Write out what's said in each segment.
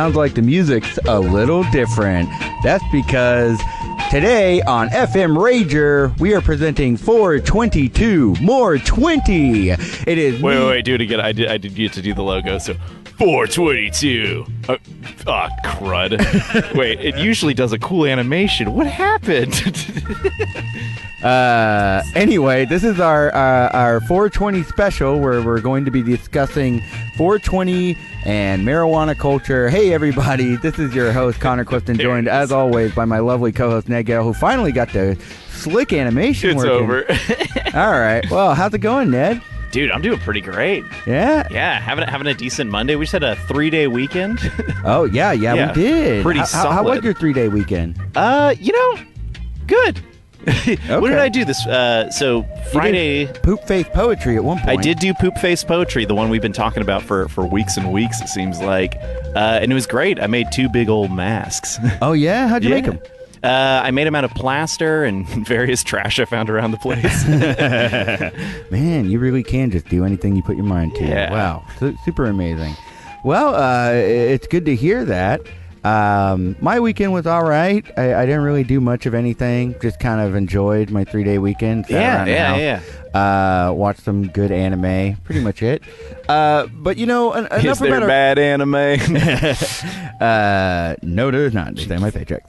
sounds like the music's a little different. That's because today on Effin Rager, we are presenting 422 More 20. It is... Wait, do it again. I did get to do the logo, so 422. Crud. Wait, it usually does a cool animation. What happened? Anyway, this is our 420 special where we're going to be discussing 420 and marijuana culture. Hey, everybody. This is your host, Connor Clifton, joined, as always, by my lovely co-host, Ned Gale, who finally got the slick animation working. Over. All right. Well, how's it going, Ned? Dude, I'm doing pretty great. Yeah? Yeah, having a decent Monday. We just had a 3-day weekend. Oh, yeah, we did. Pretty solid. How was your 3-day weekend? Good. Okay. What did I do this? So Friday, poop face poetry at one point. I did do poop face poetry, the one we've been talking about for weeks and weeks. It seems like, and it was great. I made 2 big old masks. Oh yeah, how'd you make them? I made them out of plaster and various trash I found around the place. Man, you really can just do anything you put your mind to. Yeah. Wow, super amazing. Well, it's good to hear that. My weekend was all right. I didn't really do much of anything. Just kind of enjoyed my 3-day weekend. Watched some good anime. Pretty much it. But you know, enough Is there about bad anime? No, there's not. Just my paycheck.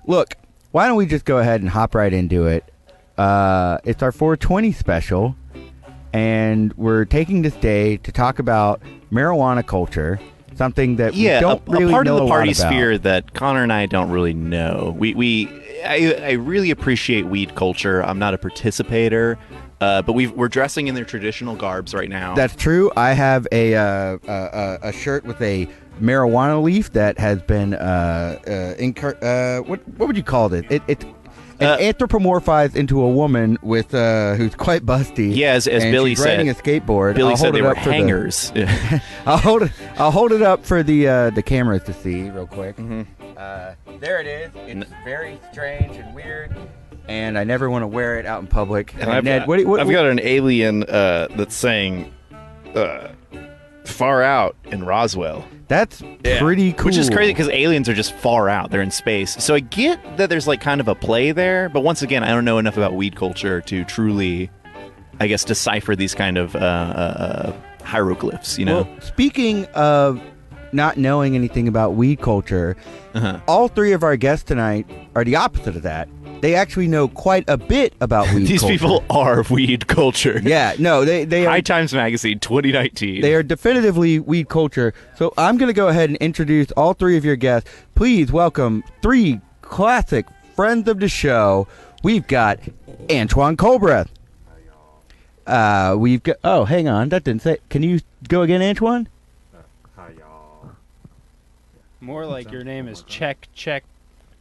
Look, why don't we just go ahead and hop right into it? It's our 420 special, and we're taking this day to talk about marijuana culture. Something that we don't really a part know of the party about. sphere that Connor and I don't really know. I really appreciate weed culture. I'm not a participator, but we're dressing in their traditional garbs right now. That's true. I have a shirt with a marijuana leaf that has been what would you call it? It's anthropomorphized into a woman with who's quite busty. Yeah, as Billy she's said, riding a skateboard. Billy said they were hangers. I'll hold it up for the cameras to see real quick. Mm-hmm. There it is. It's very strange and weird, and I never want to wear it out in public. And I've got an alien that's saying "far out" in Roswell. That's pretty cool. Which is crazy because aliens are just far out. They're in space. So I get that there's like kind of a play there. But once again, I don't know enough about weed culture to truly, I guess, decipher these kind of hieroglyphs, you know? Well, speaking of not knowing anything about weed culture, all 3 of our guests tonight are the opposite of that. They actually know quite a bit about weed These culture. These people are weed culture. Yeah, no, they are. High Times Magazine 2019. They are definitively weed culture. So I'm going to go ahead and introduce all 3 of your guests. Please welcome 3 classic friends of the show. We've got Antoine Culbreath. We've got... Oh, hang on. That didn't say... Can you go again, Antoine? Hi, y'all. More like your name is Check.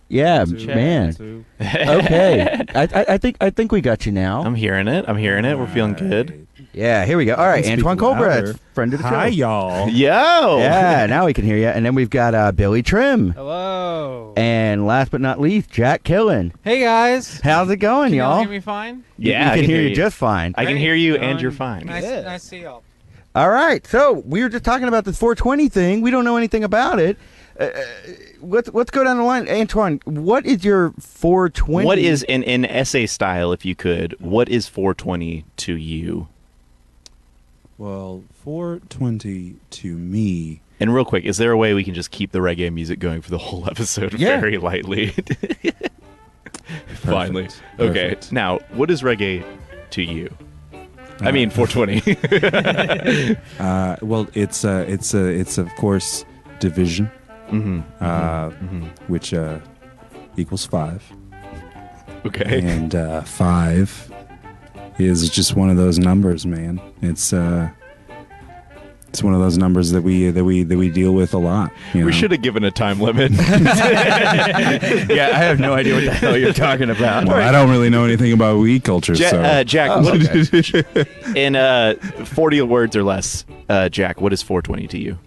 Yeah, man. Okay. I think we got you now. I'm hearing it. We're feeling good. Yeah, here we go. All right, Antoine Culbreath, friend of the show. Hi, y'all. Yo! Yeah, now we can hear you. And then we've got Billy Trim. Hello. And last but not least, Jack Killen. Hey, guys. How's it going, Can y'all? you hear me fine? Yeah, I can hear you just fine. I can hear you, and you're fine. Nice to see y'all. All right, so we were just talking about this 420 thing. We don't know anything about it. Let's go down the line. Antoine, what is your 420? What is, in essay style, if you could, what is 420 to you? Well, 420 to me. And real quick, is there a way we can just keep the reggae music going for the whole episode very lightly? Finally. Okay, Perfect. now, what is reggae to you? I mean, 420. Well, it's of course division, which equals 5. Okay. And 5 is just one of those numbers, man. It's one of those numbers that we deal with a lot. We should have given a time limit. Yeah, I have no idea what the hell you're talking about. Well, I don't really know anything about weed culture, so. Jack, okay. In 40 words or less, Jack, what is 420 to you?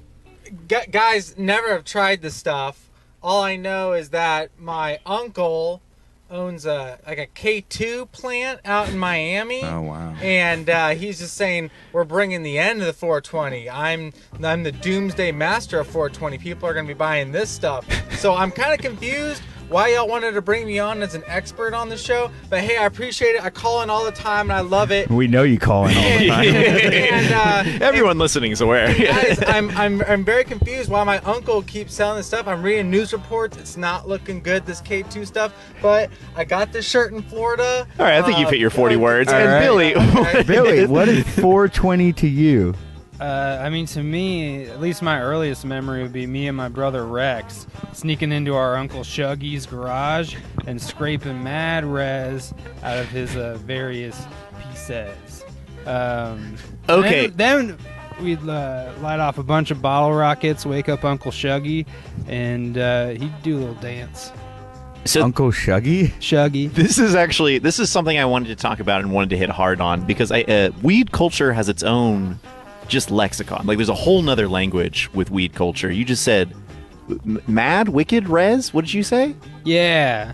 Guys, never have tried this stuff. All I know is that my uncle owns a K2 plant out in Miami. Oh wow. And he's just saying we're bringing the end of the 420. I'm the doomsday master of 420. People are going to be buying this stuff. So I'm kind of confused why y'all wanted to bring me on as an expert on the show. But hey, I appreciate it. I call in all the time and I love it. We know you call in all the time. and, Everyone listening is aware. guys, I'm very confused why my uncle keeps selling this stuff. I'm reading news reports. It's not looking good, this K2 stuff. But I got this shirt in Florida. All right, I think you've hit your 40 words. All And right. Billy, Okay. Billy, what is 420 to you? I mean, to me, at least my earliest memory would be me and my brother Rex sneaking into our Uncle Shuggy's garage and scraping mad res out of his various pieces. Okay. Then we'd light off a bunch of bottle rockets, wake up Uncle Shuggy, and he'd do a little dance. so Uncle Shuggy? Shuggy. this is something I wanted to talk about and wanted to hit hard on because weed culture has its own just lexicon. Like there's a whole nother language with weed culture. You just said mad, wicked, res? What did you say? Yeah.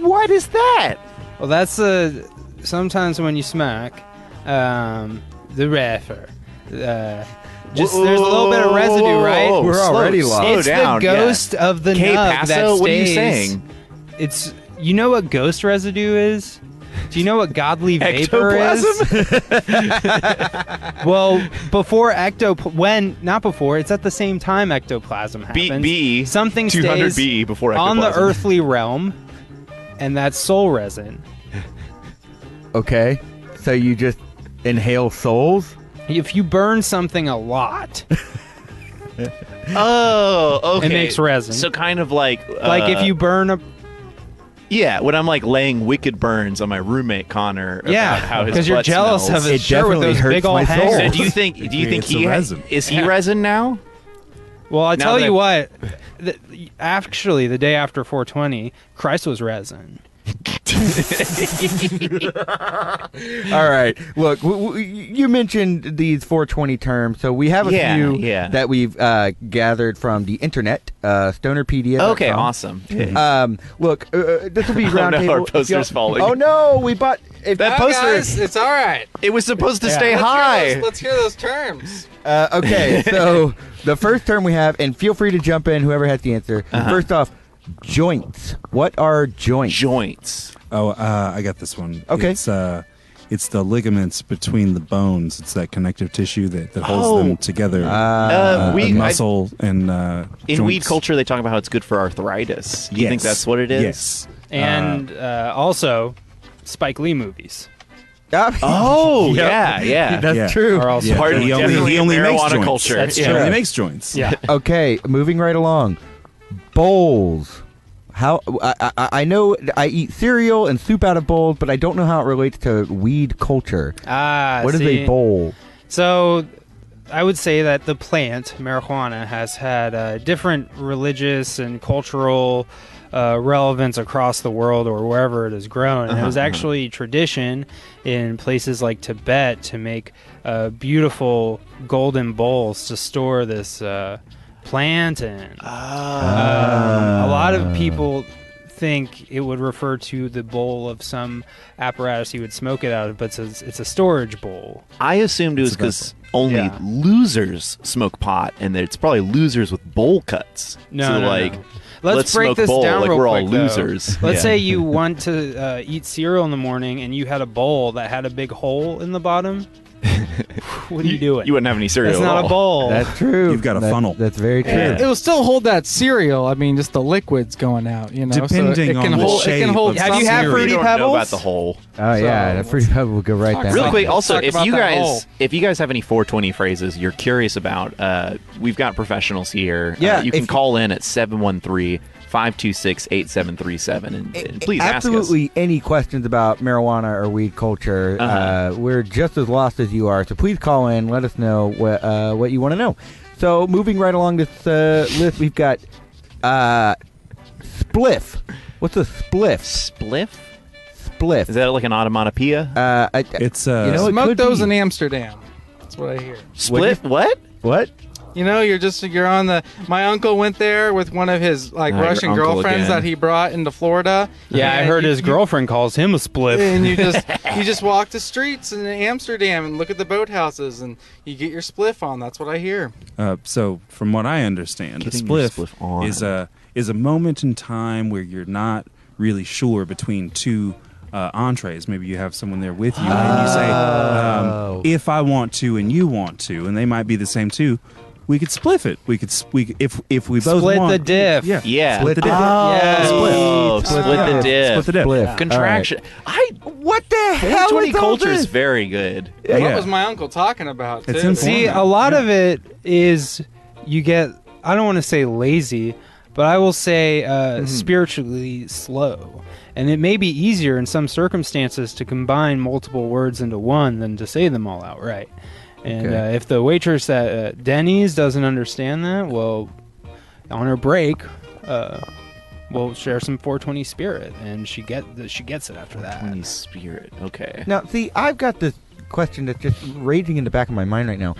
What is that? Well, that's sometimes when you smack the reefer. Just there's a little bit of residue, right? We're already lost. Slow It's down. the ghost of the K nug Paso, that stays. what are you saying? It's you know what ghost residue is? Do you know what godly vapor Ectoplasm? is? Well, before not before, it's at the same time ectoplasm happens. B Something 200 stays B before on the ectoplasm. earthly realm, and that's soul resin. Okay. So you just inhale souls? If you burn something a lot, Oh, okay. it makes resin. So kind of like Like if you burn a yeah, when I'm like laying wicked burns on my roommate Connor about how his because you're butt jealous smells. of his It shirt with definitely those hurts big old my soul. hangers. So do you think creates he a resin. is he resin now? Well, I Now tell that- you what. Actually, the day after 420, Christ was resin. All right. Look, you mentioned these 420 terms, so we have a few that we've gathered from the internet, Stonerpedia. Okay, awesome. Look, this will be Oh, no, roundtable. our poster's falling. Oh no, we bought That Oh, poster. guys, it's all right. It was supposed to stay Let's high. Let's hear those terms. Okay, so the first term we have, and feel free to jump in, whoever has the answer. First off, joints. What are joints? Joints. Oh, I got this one. Okay. It's the ligaments between the bones. It's that connective tissue that holds them together. The muscle and In joints. weed culture, they talk about how it's good for arthritis. Do you think that's what it is? Yes. And also, Spike Lee movies Oh, Yep. yeah. That's Yeah. true. are also Yeah. Part of He only definitely makes marijuana joints. culture. That's He true. only makes joints. Yeah. Okay, moving right along. Bowls. How I know I eat cereal and soup out of bowls, but I don't know how it relates to weed culture. What is a bowl? So, I would say that the plant, marijuana, has had different religious and cultural relevance across the world or wherever it has grown. And it was actually tradition in places like Tibet to make beautiful golden bowls to store this plant in. A lot of people think it would refer to the bowl of some apparatus you would smoke it out of, but it's a storage bowl. I assumed it was because only losers smoke pot, and that it's probably losers with bowl cuts. No, so no, like, no. Let's break smoke this bowl, down like real we're quick, all though. losers. Let's Yeah. say you want to eat cereal in the morning and you had a bowl that had a big hole in the bottom. What are you doing? You wouldn't have any cereal. That's at not all. a bowl. That's true. You've got a funnel. That's very true. Yeah. It will still hold that cereal. I mean, just the liquid's going out. You know, Depending so it can on the hold. It shape can hold. of Have you some had cereal. We Fruity don't know Pebbles? about the whole. Oh yeah, So, that fruity pebble will go right talk down. Real Let's quick, talk also, if about you that guys bowl. if you guys have any 420 phrases you're curious about, we've got professionals here. Yeah, you can if- call in at 713-526-8737 and please absolutely any questions about marijuana or weed culture. We're just as lost as you are, so please call in. Let us know what you want to know. So moving right along this list, we've got spliff. What's a spliff? ask us. Spliff? Spliff. Is that like an onomatopoeia? It's you know, it Smoke could those be. in Amsterdam. That's what I hear. Split? What? What? You're on the. My uncle went there with one of his your Russian uncle girlfriends again. that he brought into Florida. Yeah, I And heard his girlfriend calls him a spliff. And you just walk the streets in Amsterdam and look at the boathouses and you get your spliff on. That's what I hear. So from what I understand, a Getting your spliff spliff on. is a moment in time where you're not really sure between two entrees. Maybe you have someone there with you, and you say, "If I want to and you want to," and they might be the same too. We could spliff it. If we both Split want, the diff. Yeah. split the diff. Oh, split the diff. Split the diff. Spliff. Contraction. What the hell 420 is all culture is this? very good. What Yeah. was my uncle talking about, It's too? important. See, a lot of it is you get, I don't want to say lazy, but I will say spiritually slow. And it may be easier in some circumstances to combine multiple words into one than to say them all outright. And Okay. if the waitress at Denny's doesn't understand that, well, on her break, we'll share some 420 spirit, and she gets it after that. 420 spirit. Okay. Now, see, I've got this question that's just raging in the back of my mind right now.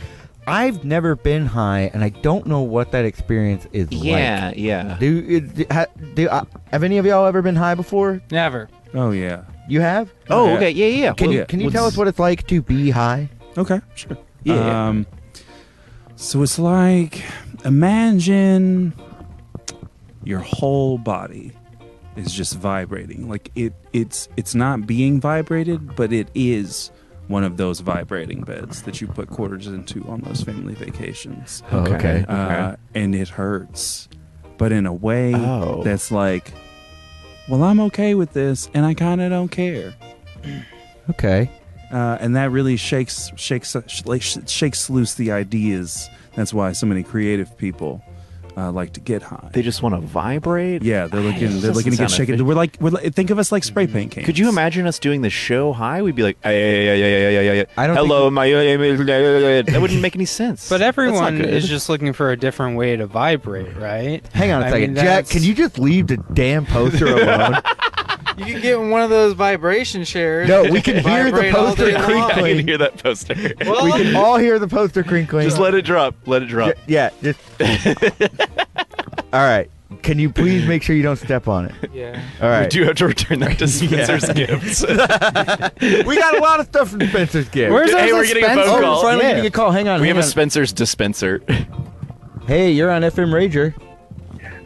I've never been high, and I don't know what that experience is Yeah, like. yeah. Have any of y'all ever been high before? Never. Oh yeah. You have? Oh, Yeah. okay. Yeah. Can you tell us what it's like to be high? Okay. Sure. Yeah. So it's like, imagine your whole body is just vibrating. Like it's not being vibrated, but it is one of those vibrating beds that you put quarters into on those family vacations. Okay. And it hurts, but in a way Oh. that's like, well, I'm okay with this, and I kind of don't care. Okay. And that really shakes loose the ideas. That's why so many creative people like to get high. They just want to vibrate. Yeah, they're looking to doesn't get sound shaken. efficient. We're like, think of us like spray paint cans. Could you imagine us doing the show high? We'd be like, yeah. I don't Hello, my. That wouldn't make any sense. But everyone good. is just looking for a different way to vibrate, right? Hang on a I second. mean, Jack, that's- can you just leave the damn poster alone? You can get one of those vibration chairs. No, we can hear the Vibrate all poster day long. I can crinkling. hear that poster. Well, We can all hear the poster crinkling. Just let it drop. Let it drop. Yeah, just. All right. Can you please make sure you don't step on it? yeah. All We right. do have to return that to Spencer's gifts. We got a lot of stuff from Spencer's gift. Where's Hey, our we're getting a phone Spencer? call. Oh, finally Yeah. getting a call. Hang on. We hang have a on. Spencer's dispenser. Hey, you're on Effin Rager.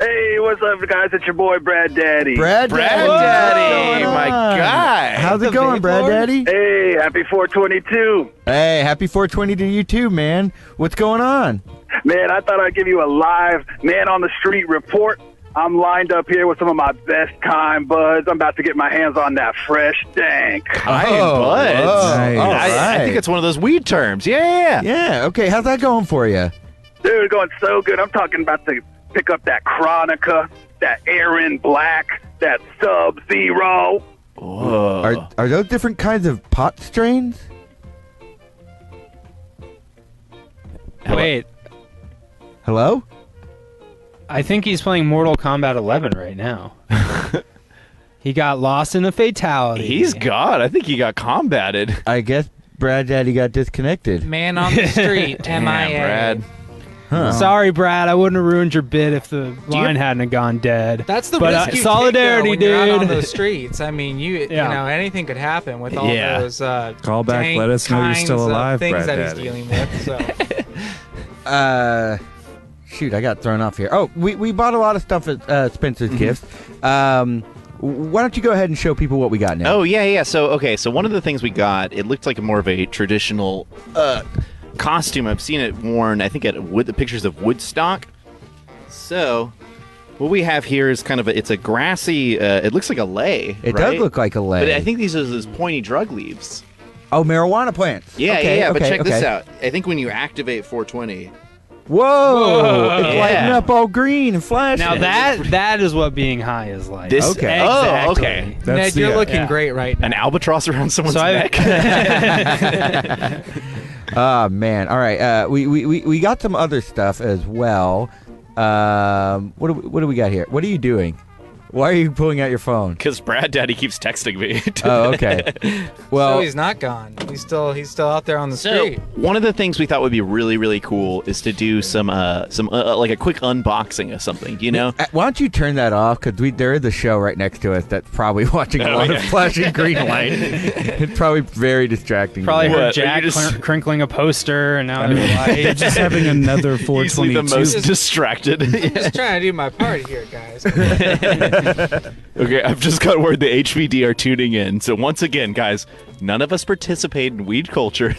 Hey, what's up, guys? It's your boy, Brad Daddy. Brad Brad What's Daddy, going my on? guy. How's it going, Brad Daddy? Hey, happy 422. Hey, happy 420 to you too, man. What's going on? Man, I thought I'd give you a live man on the street report. I'm lined up here with some of my best kind buds. I'm about to get my hands on that fresh dank. Kind Oh, buds. whoa. Nice. All I right. think it's one of those weed terms. Yeah. Yeah, okay. How's that going for you? Dude, going so good. I'm talking about to pick up that Chronica, that Aaron Black, that Sub-Zero. Whoa. Are those different kinds of pot strains? Wait, Hello? I think he's playing Mortal Kombat 11 right now. He got lost in a fatality. He's God. I think he got combated. I guess Brad Daddy got disconnected. Man on the street. Damn, MIA. Brad. Huh. Sorry, Brad. I wouldn't have ruined your bit if the line hadn't have gone dead. That's the But, risk you solidarity, take, though, when you're out on dude. those streets. I mean, you Yeah. know, anything could happen with all Yeah. those Call back, dank let us know you're still kinds of alive, things Brad that Daddy. he's dealing with. So. Shoot, I got thrown off here. Oh, we bought a lot of stuff at Spencer's Gifts. Why don't you go ahead and show people what we got now? Oh, yeah. So one of the things we got, it looked like more of a traditional costume. I've seen it worn, I think, at the pictures of Woodstock. So what we have here is kind of it's a grassy, it looks like a lay. It right? does look like a lay. But I think these are those pointy drug leaves. Oh, marijuana plants. Yeah, Okay, yeah. But okay, check this okay. out. I think when you activate 420, Whoa! It's Yeah. lighting up all green and flashing. Now that is what being high is like. This- Okay. Oh, Exactly. okay. Ned, you're looking yeah. great right now. an albatross around someone's So neck. Oh man! All right, we got some other stuff as well. What do we got here? What are you doing? Why are you pulling out your phone? Because Brad Daddy keeps texting me. Oh, okay. Well, So he's not gone. He's still out there on the So street. one of the things we thought would be really, really cool is to do some like a quick unboxing of something. You know, why don't you turn that off? Because there is a show right next to us that's probably watching a lot of flashing green light. It's probably very distracting. Probably What? heard Jack Are you just- crinkling a poster, and now they're like, Just having another easily 422. the most distracted. Just trying to do my part here, guys. Okay, I've just got word the HVD are tuning in. So once again, guys, none of us participate in weed culture.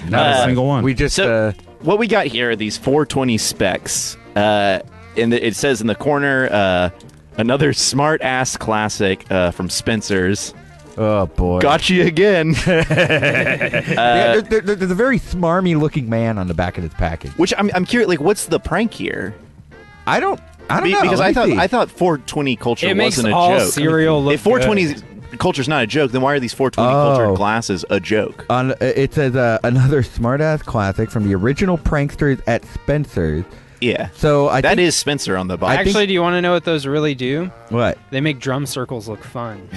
Not a single one. We just So what we got here are these 420 specs. It says in the corner, another smart ass classic from Spencer's. oh boy. Got you again. Yeah, there's a very smarmy looking man on the back of this package. Which I'm curious. Like, what's the prank here? I don't know. Because Let me see. I thought 420 culture it makes wasn't a all joke. cereal look If 420 culture is not a joke, then why are these 420 culture glasses a joke? It says another smartass classic from the original pranksters at Spencer's. Yeah. So I That think, is Spencer on the box. Actually, do you want to know what those really do? what? They make drum circles look fun.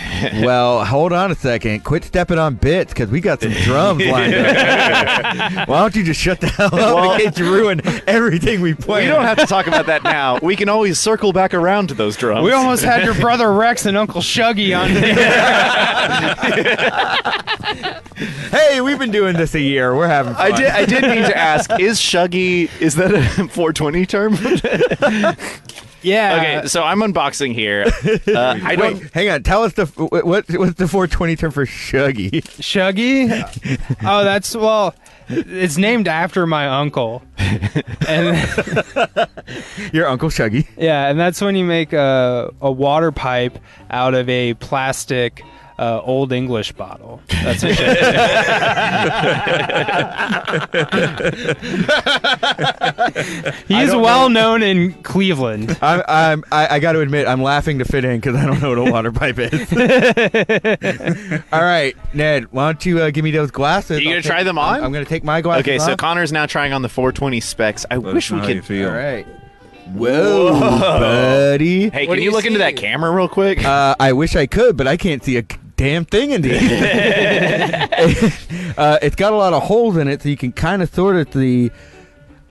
Well, hold on a second. Quit stepping on bits because we got some drums lined up. Why don't you just shut the hell up in case you ruin everything we play? we don't have to talk about that now. We can always circle back around to those drums. We almost had your brother Rex and Uncle Shuggy on here. Hey, we've been doing this a year. We're having fun. I did mean to ask, is Shuggy, is that a 420 term? Yeah. Okay, so I'm unboxing here. I don't. Wait, hang on. Tell us what's the 420 term for Shuggy? Shuggy? Oh, it's named after my uncle. And Your Uncle Shuggy. yeah, and that's when you make a water pipe out of a plastic Old English bottle. That's what He's well known in Cleveland. I got to admit, I'm laughing to fit in because I don't know what a water pipe is. All right, Ned, why don't you give me those glasses? You gonna try them on? I'm gonna take my glasses Okay, so off. Connor's now trying on the 420 specs. I wish we How you could. feel? All right. Whoa, buddy. Hey, What can do you you look into see? that camera real quick? I wish I could, but I can't see a damn thing in these. It's got a lot of holes in it, so you can kind of sort of see.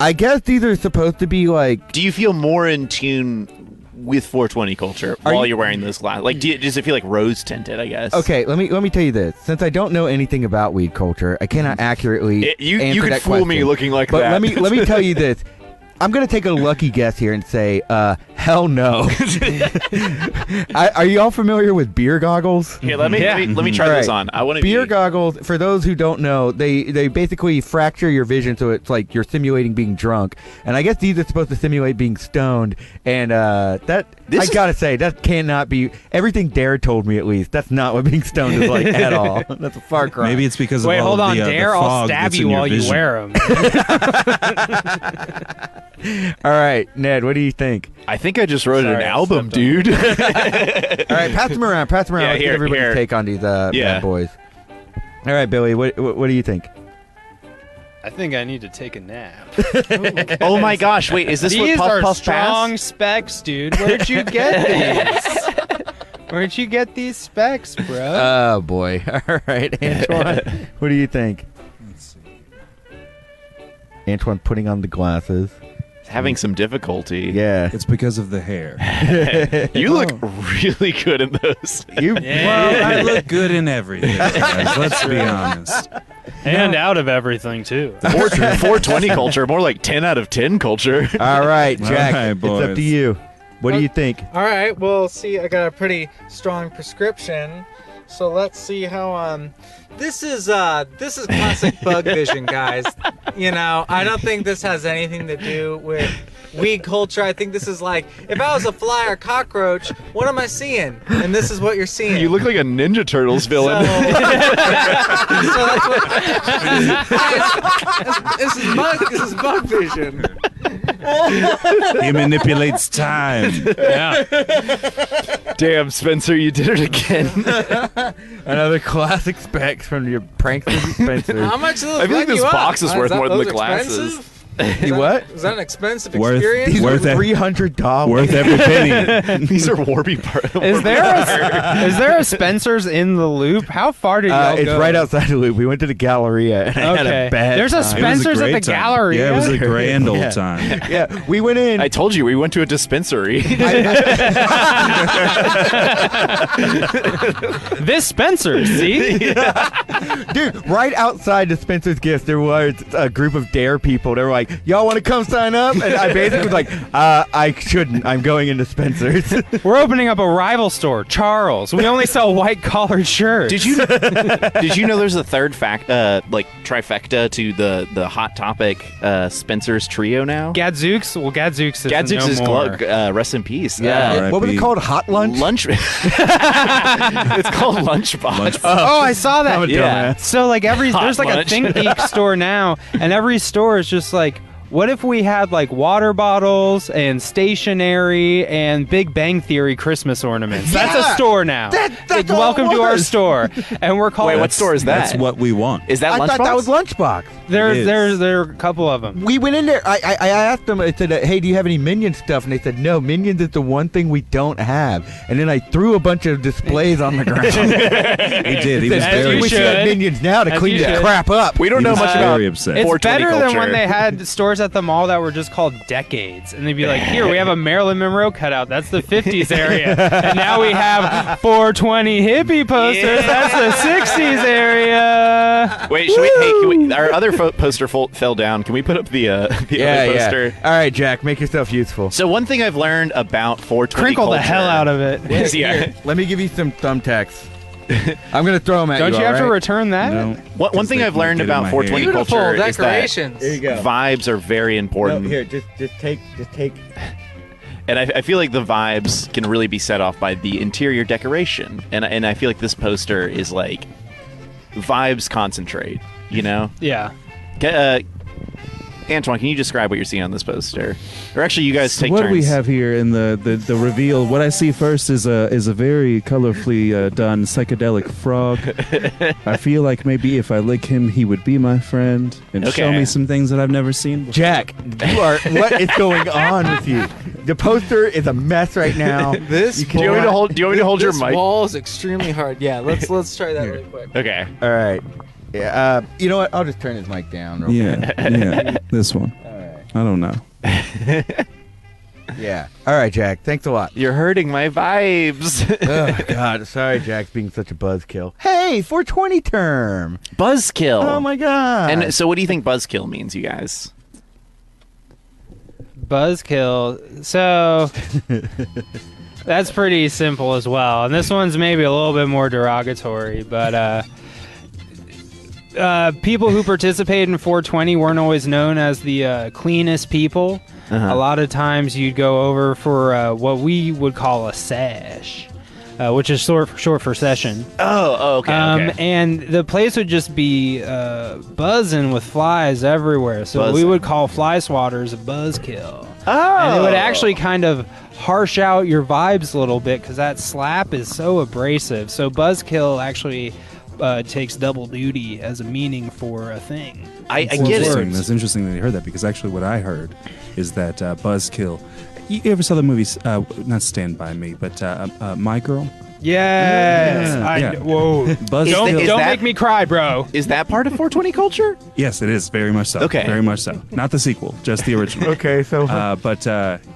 I guess these are supposed to be like. Do you feel more in tune with 420 culture while you're wearing those glasses? Like, does it feel like rose tinted? I guess. Okay, let me tell you this. Since I don't know anything about weed culture, I cannot accurately. You answer could that fool me question. looking like But that. let me tell you this. I'm gonna take a lucky guess here and say, hell no. Are you all familiar with beer goggles? Here, let me try All this right. on. I want to Beer goggles, for those who don't know, they basically fracture your vision, so it's like you're simulating being drunk. And I guess these are supposed to simulate being stoned. And I gotta say, that cannot be. Everything Dare told me, at least, that's not what being stoned is like at all. That's a far cry. Maybe it's because Wait, of all hold on, the, Dare. the I'll fog stab that's you in your while you vision. wear them. All right, Ned, what do you think? I think I just wrote Sorry, an I album, stepped on dude. All right, pass them around. Pass them around. Yeah, Let's get here, everybody's here. take on these bad boys. All right, Billy, what do you think? I think I need to take a nap. Oh my gosh! Wait, is this These what Puff are Puff strong Pass? specs, dude. Where'd you get these? Where'd you get these specs, bro? Oh boy! All right, Antoine, what do you think? Let's see. Antoine putting on the glasses. Having some difficulty. Yeah. It's because of the hair. You look really good in those. You. Well, I look good in everything, guys. Let's be honest. And out of everything, too. 420 culture, more like 10 out of 10 culture. All right, Jack. All right, it's up to boys. you. What do you think? All right. Well, see, I got a pretty strong prescription. So let's see how this is classic bug vision, guys. You know, I don't think this has anything to do with weed culture. I think this is like, if I was a fly or cockroach, what am I seeing? And this is what you're seeing. You look like a Ninja Turtles villain. So that's what, this is bug vision. He manipulates time. Yeah. Damn, Spencer, you did it again. Another classic specs from your pranksters and Spencer. How much do those I feel like bug this you up? box is worth more than those the glasses. expensive? What? Is that an expensive Worth- experience? These are Worth it. $300. Worth every penny. These are Warby Parker. Is there a Spencer's in the Loop? How far did y'all It's go? right outside the Loop. We went to the Galleria and I had Okay. a bad There's a time. It was a Spencer's at great the time. Galleria? Yeah, it was a grand old Yeah. time. Yeah, we went in. I told you we went to a dispensary. This Spencer's, see? Dude, right outside the Spencer's Gifts, there was a group of Dare people. They were like, y'all want to come sign up? And I basically was like, I shouldn't. I'm going into Spencer's. We're opening up a rival store, Charles. We only sell white collared shirts. Did you know there's a third trifecta to the Hot Topic Spencer's trio now? Gadzooks? Well, Gadzooks is Gadzooks no is more. rest in peace. Yeah. What was it called? Hot Lunch? Lunch. It's called Lunchbox. Oh, I saw that. I'm a Yeah. dumbass. So like there's like lunch. a Think Geek store now, and every store is just like, what if we had like water bottles and stationery and Big Bang Theory Christmas ornaments? That's Yeah. a store now. That's Like, all welcome it to our was. store, and we're called. Wait, what store is that? That's what we want. Is that I Lunchbox? thought that was Lunchbox. There It is. are a couple of them. We went in there. I asked them, I said, hey, do you have any Minion stuff? And they said, no, Minions is the one thing we don't have. And then I threw a bunch of displays on the ground. He did. He was As very you we should have should. Minions now to As clean you that should. crap up. We don't He know was much very about upset. It's 420 better than when culture. they had stores at the mall that were just called Decades, and they'd be like, "Here, we have a Marilyn Monroe cutout. That's the '50s area, and now we have 420 hippie posters. That's the '60s area." Wait, should we? Hey, can we? Our other poster fell down. Can we put up the other poster? All right, Jack, make yourself useful. So one thing I've learned about 420 Crinkle culture the hell out of it. is, yeah. Let me give you some thumbtacks. I'm going to throw them at Don't you all have to right? return that? No. One thing They I've learned get in about my 420 hair. Beautiful culture is that decorations. There you go. vibes are very important. No, here, just take. And I feel like the vibes can really be set off by the interior decoration. And I feel like this poster is like vibes concentrate, you know? Yeah. Antoine, can you describe what you're seeing on this poster? Or actually, you guys take what turns. we have here in the reveal, what I see first is a very colorfully done psychedelic frog. I feel like maybe if I lick him, he would be my friend and show Okay. me some things that I've never seen before. Jack, what is going on with you? The poster is a mess right now. This Do you want me to hold? Do you want me to hold your this mic? wall is extremely hard. Yeah, let's try that really quick. Okay. All right. Yeah, you know what? I'll just turn his mic down. Real Yeah, this one. quick. All right. I don't know. Yeah. All right, Jack. Thanks a lot. You're hurting my vibes. Oh, God. Sorry, Jack's being such a buzzkill. Hey, 420 term. Buzzkill. Oh, my God. And so, what do you think buzzkill means, you guys? Buzzkill. So that's pretty simple as well. And this one's maybe a little bit more derogatory, but people who participated in 420 weren't always known as the cleanest people. A lot of times you'd go over for what we would call a sesh, which is short for session. Okay. And the place would just be buzzing with flies everywhere. So we Buzzing. would call fly swatters a buzzkill. Oh. And it would actually kind of harsh out your vibes a little bit because that slap is so abrasive. So buzzkill actually takes double duty as a meaning for a thing. I That's get it. interesting. That's interesting that you heard that because actually what I heard is that buzzkill. You ever saw the movies? Not Stand By Me, but My Girl. Yes. Yeah. Whoa. Buzzkill. Don't that- make me cry, bro. Is that part of 420 culture? Yes, it is very much so. Okay. Very much so. Not the sequel, just the original. Okay, so But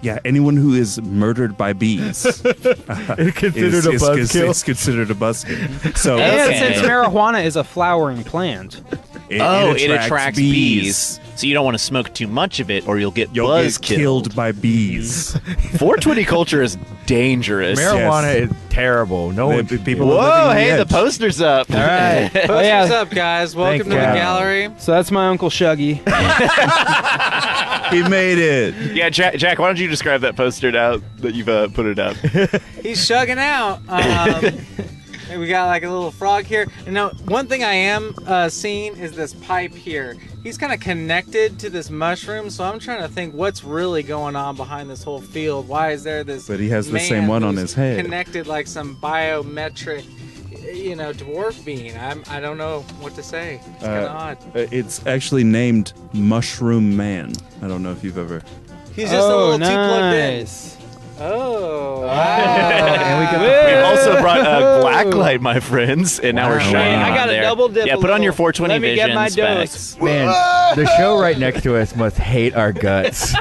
yeah, anyone who is murdered by bees it's considered a buzzkill. Is considered a buzzkill. So And Okay. since marijuana is a flowering plant, it attracts bees. So you don't want to smoke too much of it, or you'll get You'll buzz get killed by bees. 420 culture is dangerous. Marijuana is terrible. No one. People are Whoa! living on the Hey, the edge. poster's up. All right. What's up, guys? Welcome Thanks, to the Cal. gallery. so that's my Uncle Shuggy. He made it. Yeah, Jack. Why don't you describe that poster now that you've put it up? He's shugging out. And we got like a little frog here. And now, one thing I am seeing is this pipe here. He's kind of connected to this mushroom, so I'm trying to think what's really going on behind this whole field. Why is there this? But he has the man same one on who's his head. Connected like some biometric. dwarf bean. I don't know what to say. It's kind of odd. It's actually named Mushroom Man. I don't know if you've ever. He's just a little too plugged in. nice. Oh. Wow. And we We also brought a black light, my friends, and now we're Wow. shining I on gotta there. double dip Yeah, a put on your little. 420 Let me vision get my specs. dose. Man, the show right next to us must hate our guts.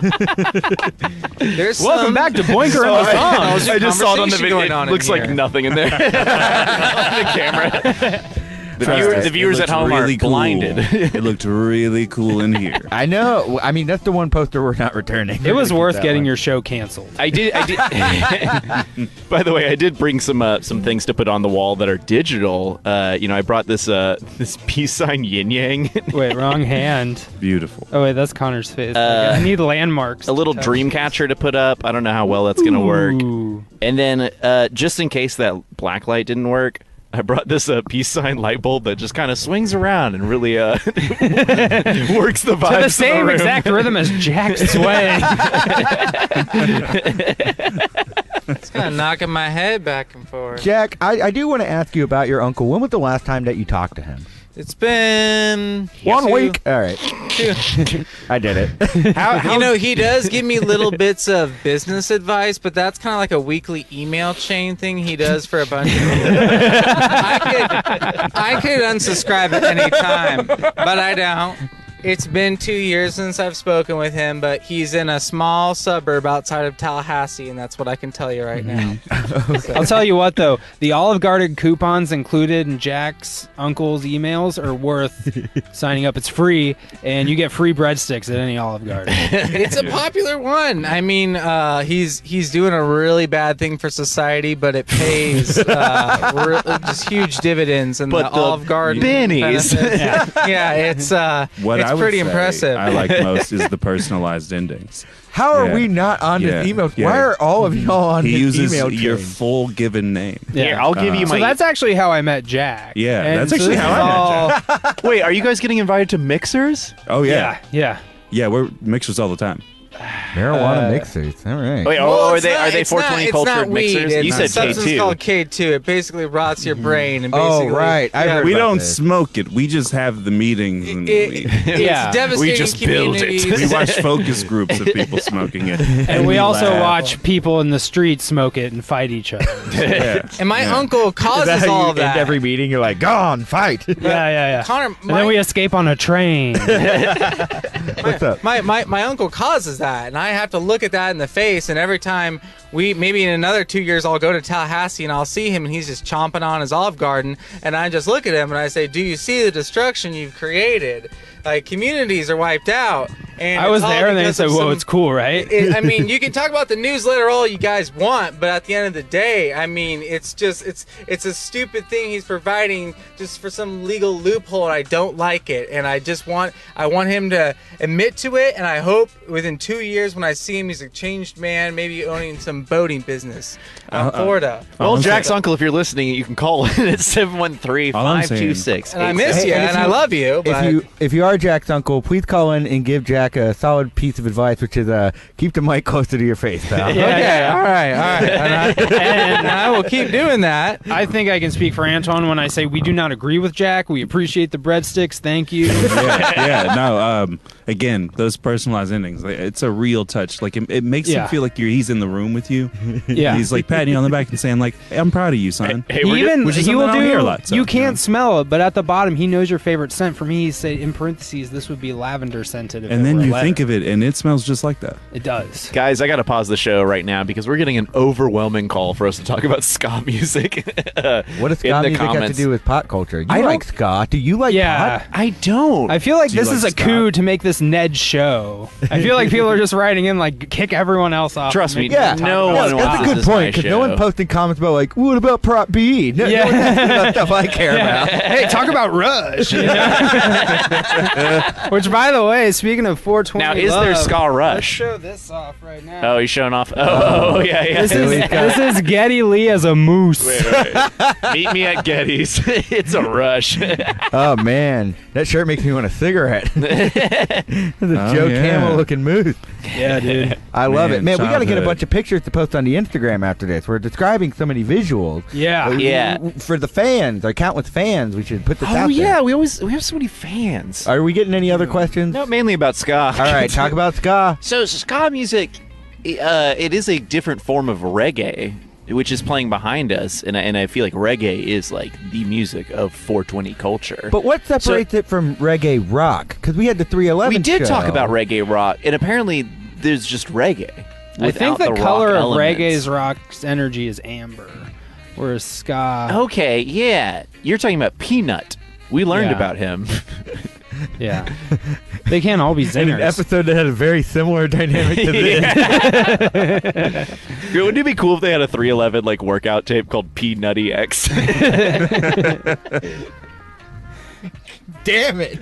There's Welcome some back to Boinker and the Song. I just saw it on the conversation video. going on It looks in like here. nothing in there on the camera. The viewers at home really are blinded. It looked really cool in here. I know. I mean, that's the one poster we're not returning. It was Keep worth that getting one. your show canceled. I did. By the way, I did bring some things to put on the wall that are digital. I brought this peace sign yin yang, Wait, wrong hand. Beautiful. Oh, wait, that's Connor's face. I need landmarks. a little to dream catcher to put up. I don't know how well that's gonna work. Ooh. And then just in case that black light didn't work, I brought this peace sign light bulb that just kind of swings around and really works the vibes. To the of same room. exact rhythm as Jack's swaying. It's kind of knocking my head back and forth. Jack, I do want to ask you about your uncle. When was the last time that you talked to him? It's been 1 2 week. All right. I did it. How he does give me little bits of business advice, but that's kind of like a weekly email chain thing he does for a bunch of people. I could unsubscribe at any time, but I don't. It's been 2 years since I've spoken with him, but he's in a small suburb outside of Tallahassee, and that's what I can tell you right now. I'll tell you what, though. The Olive Garden coupons included in Jack's uncle's emails are worth signing up. It's free, and you get free breadsticks at any Olive Garden. It's a popular one. I mean, he's doing a really bad thing for society, but it pays just huge dividends. And But the the Olive Garden bennies. benefits- yeah, it's What it's I would pretty say impressive. I like most is the personalized endings. How are Yeah. we not on Yeah. his emails? Yeah. Why are all of y'all on He his uses email your chain? full given name. Here, I'll give you So my. that's actually how I met Jack. Yeah, And that's so actually this how is I met all- Wait, are you guys getting invited to mixers? Oh yeah, Yeah. we're mixers all the time. Marijuana mixers. All right. Wait, Well, are it's they not- are they it's not- 420 it's not cultured weed. mixers? It's You a said substance K2. called K2. It basically rots your brain and Oh, basically. right. I've heard We about don't this. smoke it. We just have the meetings and It's Yeah. devastating We just build it. communities. we watch focus groups of people smoking it. And we also laugh. watch people in the street smoke it and fight each other. Yeah. And my Yeah. uncle Is that causes how all you of that. end every meeting? You're like, gone, fight. Yeah. Connor, And then we escape on a train. What's up? my uncle causes that, and I have to look at that in the face. And every time maybe in another 2 years, I'll go to Tallahassee and I'll see him, and he's just chomping on his Olive Garden, and I just look at him and I say, "Do you see the destruction you've created? Like communities are wiped out." And I was it's all there and they because said, of whoa, some- it's cool, right? I mean, you can talk about the newsletter all you guys want, but at the end of the day, I mean, it's a stupid thing he's providing just for some legal loophole, and I don't like it. And I want him to admit to it, and I hope within 2 years when I see him, he's a changed man, maybe owning some boating business in Florida. Well, I'm Jack's saying- uncle, if you're listening, you can call in at 713-526. And I miss you, Hey, and and if I you- love you, but If you are Jack's uncle, please call in and give Jack a solid piece of advice, which is keep the mic closer to your face, pal. Yeah. okay, all right. And I will keep doing that. I think I can speak for Antoine when I say we do not agree with Jack. We appreciate the breadsticks. Thank you. No. Again, those personalized endings, like, it's a real touch. Like it makes Yeah. him feel like he's in the room with you. Yeah. He's like patting you on the back and saying like, hey, "I'm proud of you, son." Hey, we're Even which is he will something I don't hear a do. lot, so, you you can't know. smell it, but at the bottom, he knows your favorite scent. For me, he said in parentheses, this would be lavender scented. if And it then were a you letter. think of it, and it smells just like that. It does. Guys, I got to pause the show right now because we're getting an overwhelming call for us to talk about ska music. What does in ska the music have to comments. do with pot culture? You I don't- like ska? Do you like Yeah. pot? I don't. I feel like Do you this like is a ska? coup to make this Ned show. I feel like people are just writing in like kick everyone else off. Trust me, Yeah, no Yeah, one that's wants a this good as my point because no one show. posted comments about like, what about Prop B? No one asks about stuff I care about. Hey, talk about Rush. you know? Which, by the way, speaking of 420 Now, is there love. Ska Let's Rush? show this off right now. Oh, he's showing off. Oh, yeah. This is Geddy Lee as a moose. Wait. Meet me at Getty's. It's a rush. Oh man, that shirt makes me want a cigarette. It's a Joe Camel looking moose. Yeah, dude. I love it, man. We got to get a childhood. bunch of pictures to post on the Instagram after this. We're describing so many visuals. Yeah. Yeah. For the fans, our countless fans, we should put this Oh, out yeah. there. We have so many fans. Are we getting any other questions? No, mainly about ska. All right, talk about ska. So ska music, it is a different form of reggae, which is playing behind us, and I feel like reggae is like the music of 420 culture. But what separates it from reggae rock? Because we had the 311 we did show. talk about reggae rock, and apparently there's just reggae. I think without the rock color of elements. reggae's rock's energy is amber, whereas ska. Okay, yeah, you're talking about Peanut. We learned Yeah. about him. Yeah. They can't all be In zingers. an episode that had a very similar dynamic to this. Wouldn't it be cool if they had a 311 like workout tape called P-Nutty X? Damn it.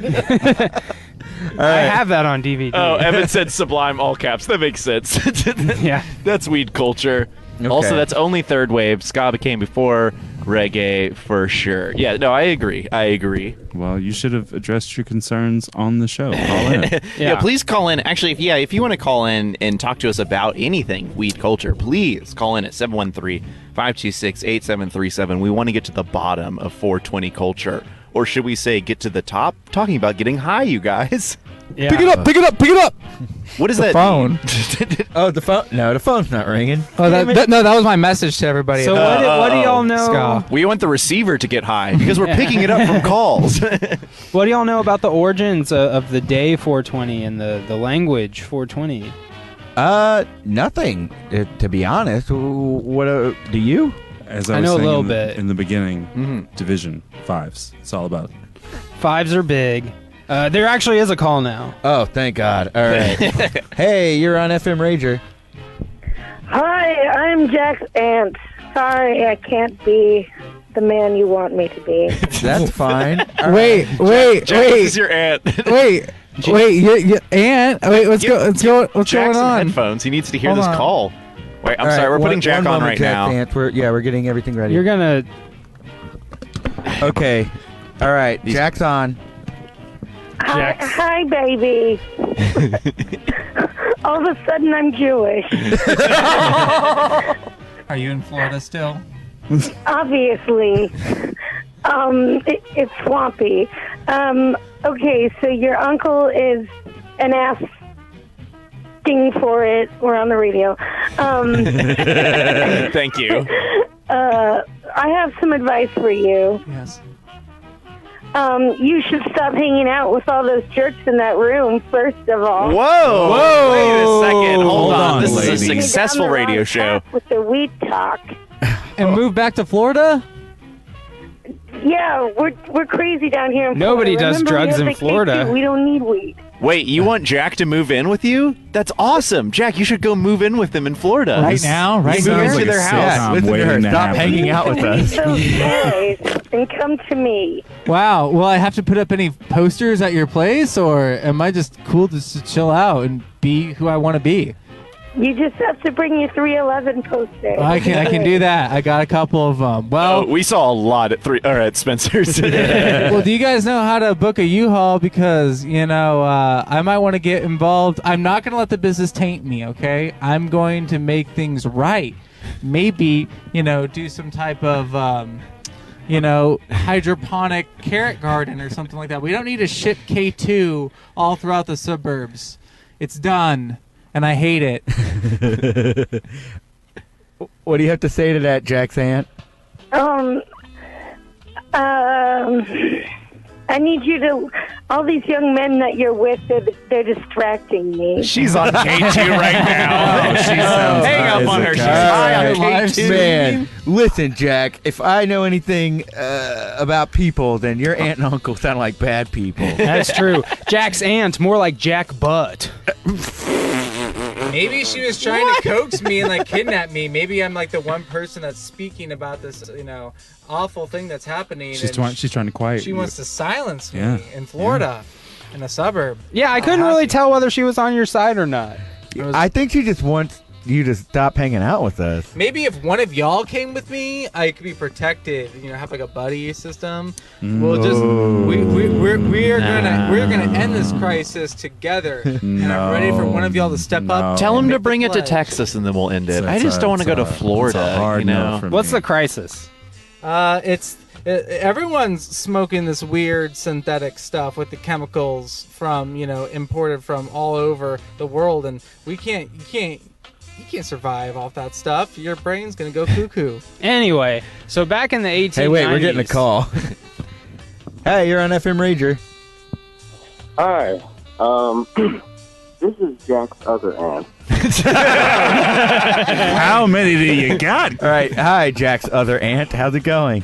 I have that on DVD. Oh, Evan said Sublime all caps. That makes sense. Yeah. That's weed culture. Okay. Also, that's only third wave. Ska became before reggae for sure. Yeah, no, I agree. Well, you should have addressed your concerns on the show. Call in. Yeah, please call in. Actually, if you want to call in and talk to us about anything weed culture, please call in at 713-526-8737. We want to get to the bottom of 420 culture. Or should we say get to the top? Talking about getting high, you guys. Yeah. Pick it up, pick it up, pick it up. What does The that phone. mean? Oh, the phone? No, the phone's not ringing. Oh, that was my message to everybody. So what do y'all know? Ska. We want the receiver to get high because we're picking it up from calls. What do y'all know about the origins of the day 420 and the language 420? Nothing, to be honest. What do you? As I I was know a saying little in the, bit. in the beginning, division fives. It's all about. Fives are big. There actually is a call now. Oh, thank God. All right. Hey, you're on Effin Rager. Hi, I'm Jack's aunt. Sorry, I can't be the man you want me to be. That's fine. All Wait, right. wait, Jack, this wait, is your aunt. wait, your aunt. Wait, what's Jack's going in on? headphones. He needs to hear Hold this on. call. Wait, I'm All sorry. right, We're putting one Jack on moment, right Jack's now. aunt. We're getting everything ready. You're gonna. Okay. All right. Jack's on. Hi, Jax. hi, baby. All of a sudden, I'm Jewish. Are you in Florida still? Obviously. It's swampy. Okay, so your uncle is an ass. Ding for it. We're on the radio. Thank you. I have some advice for you. Yes. You should stop hanging out with all those jerks in that room, first of all. Whoa! Wait a second. Hold on. on, This lady. is a You're successful down the radio wrong show. path with the weed talk. And move back to Florida? Yeah, we're crazy down here in Nobody Florida. does Remember, drugs we in have the Florida. K2. We don't need weed. Wait, you want Jack to move in with you? That's awesome. Jack, you should go move in with them in Florida. Right now? Right Move now? into like a their house. sitcom Listen to her. waiting to Stop happen. hanging out with Leave us. those boys and come to me. Wow. Will I have to put up any posters at your place, or am I just cool just to chill out and be who I want to be? You just have to bring your 311 poster. I can do that. I got a couple of them. Oh, Well, we saw a lot at Spencer's. well, do you guys know how to book a U-Haul? Because, I might want to get involved. I'm not going to let the business taint me, okay? I'm going to make things right. Maybe, do some type of, hydroponic carrot garden or something like that. We don't need to ship K2 all throughout the suburbs. It's done, and I hate it. What do you have to say to that, Jack's aunt? I need you to. All these young men that you're with, they're distracting me. She's on K2 right now. Hang up on her. She's high on K2. Man, listen, Jack. If I know anything about people, then your aunt and uncle sound like bad people. That's true. Jack's aunt, more like Jack Butt. Maybe she was trying to coax me and like kidnap me. Maybe I'm like the one person that's speaking about this, awful thing that's happening. She's and trying to quiet She you. wants to silence me Yeah. in Florida. in a suburb. Yeah, I couldn't really tell whether she was on your side or not. I think she just wants you to stop hanging out with us. Maybe if one of y'all came with me, I could be protected. Have like a buddy system. We'll just we're gonna end this crisis together. And I'm ready for one of y'all to step up. Tell him and to make bring the it to pledge. Texas, and then we'll end it. So I just don't want to go to it's a Florida. hard no for What's me. the crisis? Everyone's smoking this weird synthetic stuff with the chemicals from imported from all over the world, and you can't survive off that stuff. Your brain's gonna go cuckoo. Anyway, so back in the 1890s. Hey, wait, we're getting a call. Hey, you're on Effin Rager. Hi. This is Jack's other aunt. How many do you got? All right. Hi, Jack's other aunt. How's it going?